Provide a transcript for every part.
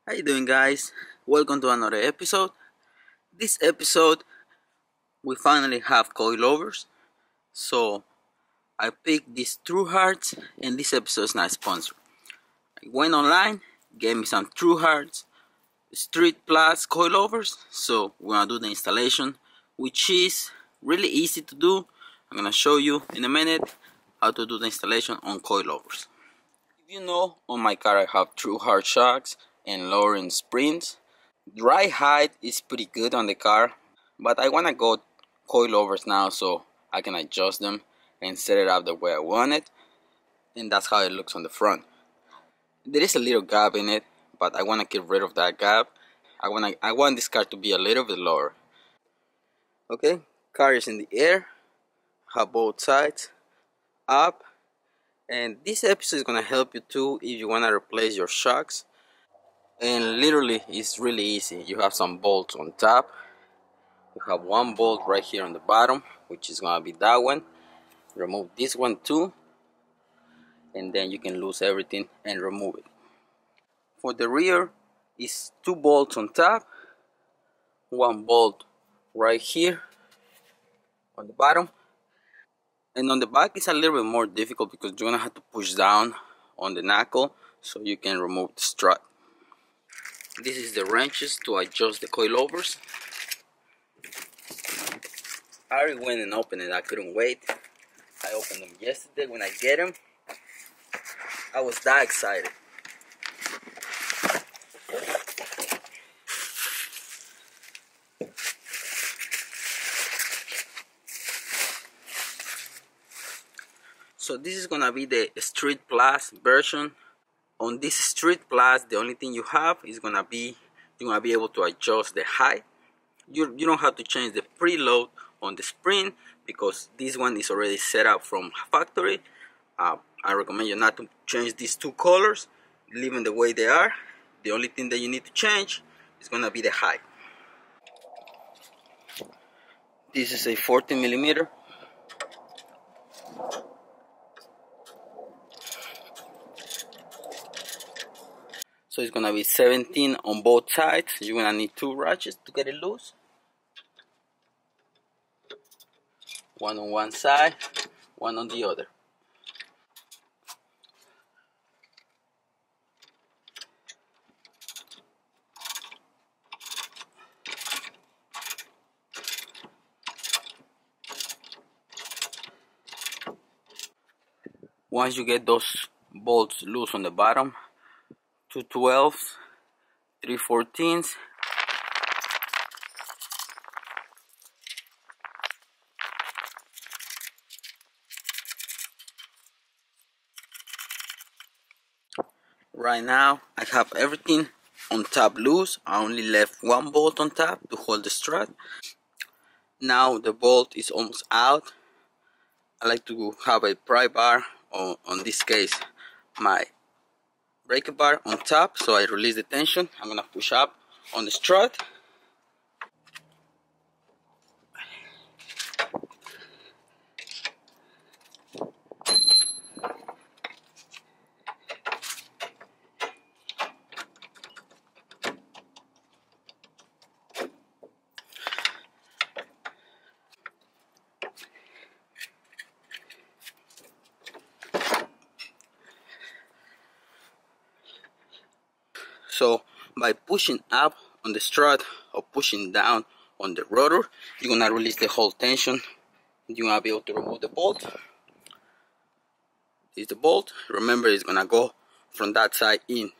How you doing, guys? Welcome to another episode. This episode we finally have coilovers. So I picked these Truhart, and this episode is not sponsored. I went online, gave me some Truhart Street Plus coilovers. So we're gonna do the installation, which is really easy to do. I'm gonna show you in a minute how to do the installation on coilovers. If you know, on my car I have Truhart shocks and lowering springs. Dry height is pretty good on the car, but I want to go coilovers now so I can adjust them and set it up the way I want it, and that's how it looks on the front. There is a little gap in it, but I want to get rid of that gap. I want this car to be a little bit lower. Okay, car is in the air, have both sides up, and this episode is gonna help you too if you want to replace your shocks. And literally it's really easy. You have some bolts on top, you have one bolt right here on the bottom, which is gonna be that one. Remove this one too, and then you can lose everything and remove it. For the rear is two bolts on top, one bolt right here on the bottom, and on the back it's a little bit more difficult because you're gonna have to push down on the knuckle so you can remove the strut. This is the wrenches to adjust the coilovers. I already went and opened it. I couldn't wait. I opened them yesterday when I get them. I was that excited. So this is gonna be the Street Plus version. On this Street Plus, the only thing you have is gonna be you're gonna be able to adjust the height. You don't have to change the preload on the spring because this one is already set up from factory. I recommend you not to change these two colors, leave them the way they are. The only thing that you need to change is gonna be the height. This is a 14 millimeter. So it's gonna be 17 on both sides. You're gonna need two ratchets to get it loose. One on one side, one on the other. Once you get those bolts loose on the bottom, 2 12s, 3 14s, right now I have everything on top loose. I only left one bolt on top to hold the strut. Now the bolt is almost out. I like to have a pry bar, or on this case my breaker bar on top, so I release the tension. I'm gonna push up on the strut. So by pushing up on the strut or pushing down on the rotor, you're gonna release the whole tension. You're gonna be able to remove the bolt. This is the bolt. Remember, it's gonna go from that side in.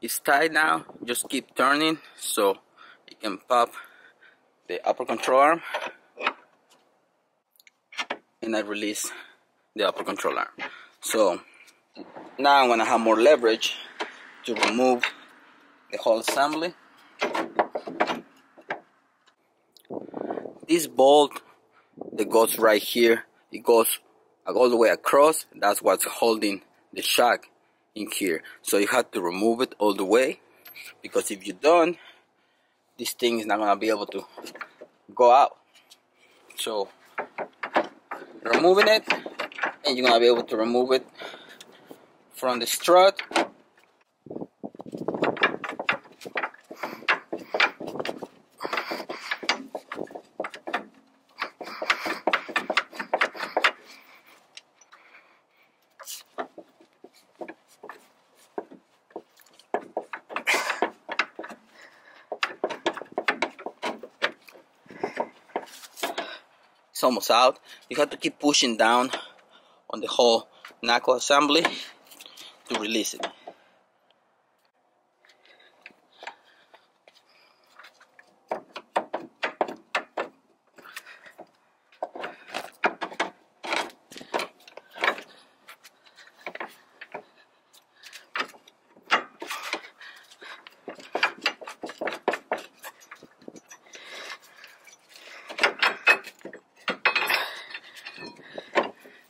It's tight now. Just keep turning so you can pop the upper control arm, and I release the upper control arm. So now I'm gonna have more leverage to remove the whole assembly. This bolt that goes right here, it goes all the way across. That's what's holding the shock in here. So you have to remove it all the way, because if you don't, this thing is not gonna be able to go out. So removing it, and you're gonna be able to remove it from the strut. It's almost out. You have to keep pushing down on the whole knuckle assembly to release it.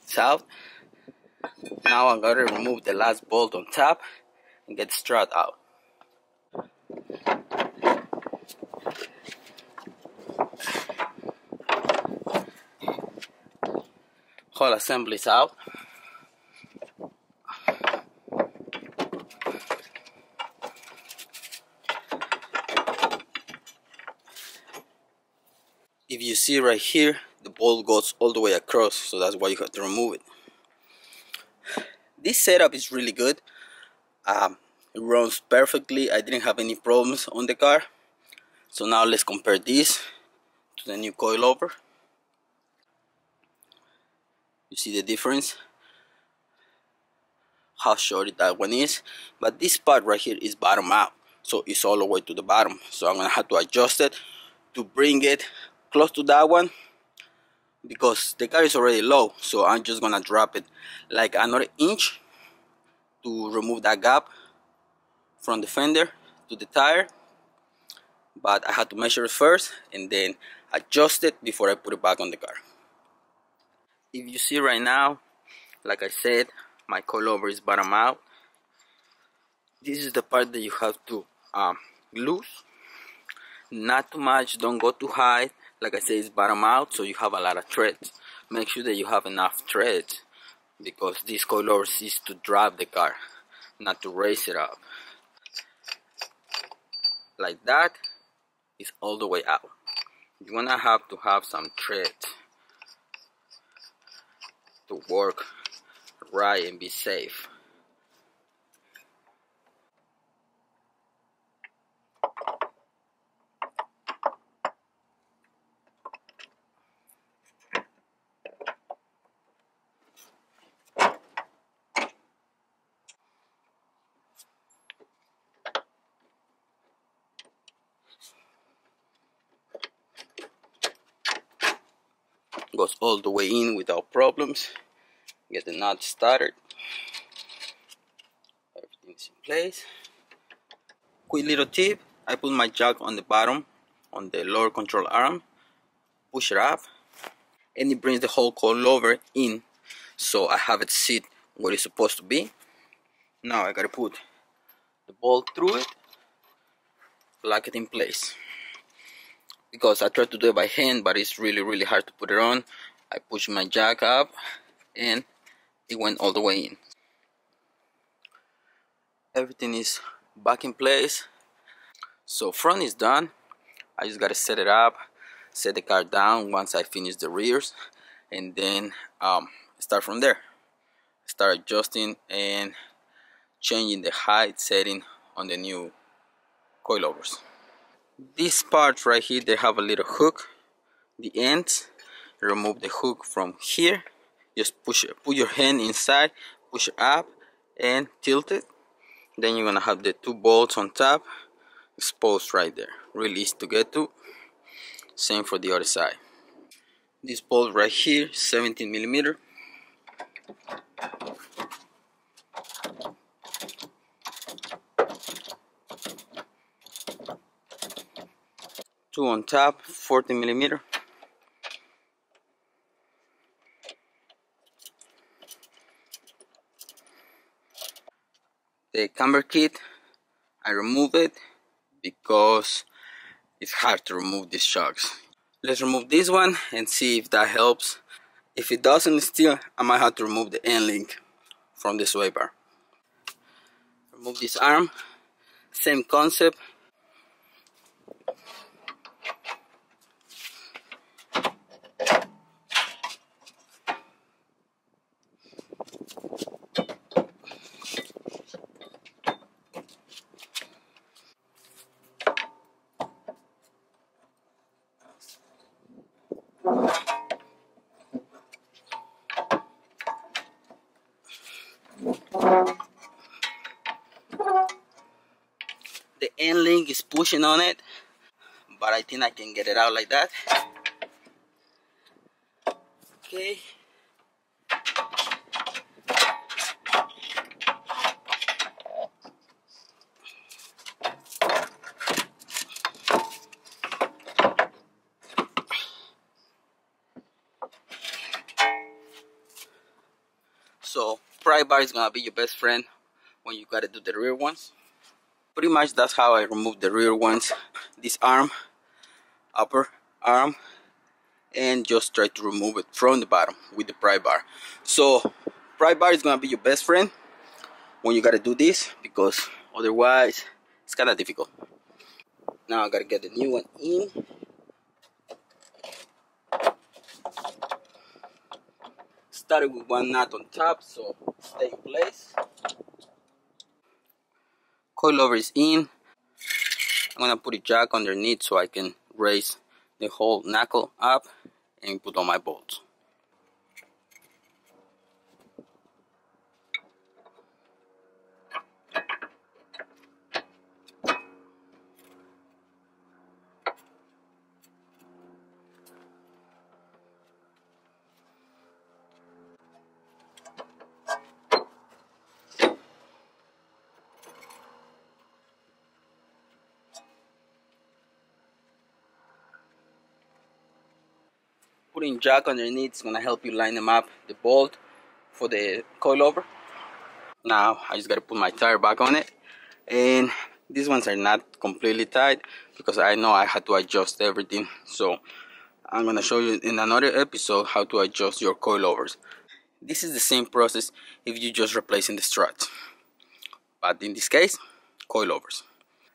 It's out. Now I'm going to remove the last bolt on top and get the strut out. Whole assembly is out. If you see right here, the bolt goes all the way across, so that's why you have to remove it. This setup is really good. It runs perfectly. I didn't have any problems on the car. So now let's compare this to the new coilover. You see the difference, how short that one is, but this part right here is bottom out, so it's all the way to the bottom. So I'm gonna have to adjust it to bring it close to that one, because the car is already low. So I'm just gonna drop it like another inch to remove that gap from the fender to the tire, but I had to measure it first and then adjust it before I put it back on the car. If you see right now, like I said, my coilover is bottom out. This is the part that you have to loose, not too much, don't go too high. Like I said, it's bottom out, so you have a lot of threads. Make sure that you have enough threads, because this coilover is to drive the car, not to raise it up. Like that, it's all the way out. You're gonna have to have some threads to work right and be safe. Goes all the way in without problems. Get the nut started. Everything's in place. Quick little tip, I put my jack on the bottom, on the lower control arm, push it up, and it brings the whole coilover in, so I have it sit where it's supposed to be. Now I gotta put the bolt through it, lock it in place. Because I tried to do it by hand, but it's really hard to put it on. I pushed my jack up and it went all the way in. Everything is back in place. So front is done. I just gotta set it up, set the car down once I finish the rears, and then start from there. Start adjusting and changing the height setting on the new coilovers. This part right here, they have a little hook. The ends, remove the hook from here. Just push it, put your hand inside, push it up and tilt it. Then you're gonna have the two bolts on top exposed right there. Really easy to get to. Same for the other side. This bolt right here, 17mm. Two on top, 14mm. The camber kit, I remove it because it's hard to remove these shocks. Let's remove this one and see if that helps. If it doesn't still, I might have to remove the end link from the sway bar. Remove this arm, same concept. The end link is pushing on it, but I think I can get it out like that. Okay. So pry bar is gonna be your best friend when you gotta do the rear ones. Pretty much that's how I remove the rear ones. This arm, upper arm, and just try to remove it from the bottom with the pry bar. So pry bar is gonna be your best friend when you gotta do this, because otherwise it's kinda difficult. Now I gotta get the new one in. Started with one nut on top, so stay in place. Coilover is in. I'm gonna put a jack underneath so I can raise the whole knuckle up and put on my bolts. Putting jack underneath is gonna help you line them up, the bolt for the coilover. Now I just gotta put my tire back on it, and these ones are not completely tight because I know I had to adjust everything. So I'm gonna show you in another episode how to adjust your coilovers. This is the same process if you just replacing the strut, but in this case, coilovers.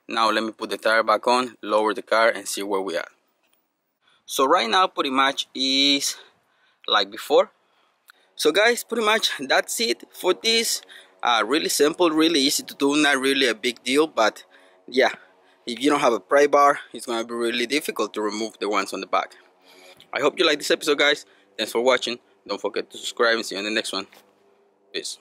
Now let me put the tire back on, lower the car, and see where we are. So right now pretty much is like before. So guys, pretty much that's it for this. Really simple, really easy to do, not really a big deal, but yeah, if you don't have a pry bar, it's gonna be really difficult to remove the ones on the back. I hope you like this episode, guys. Thanks for watching. Don't forget to subscribe and see you in the next one. Peace.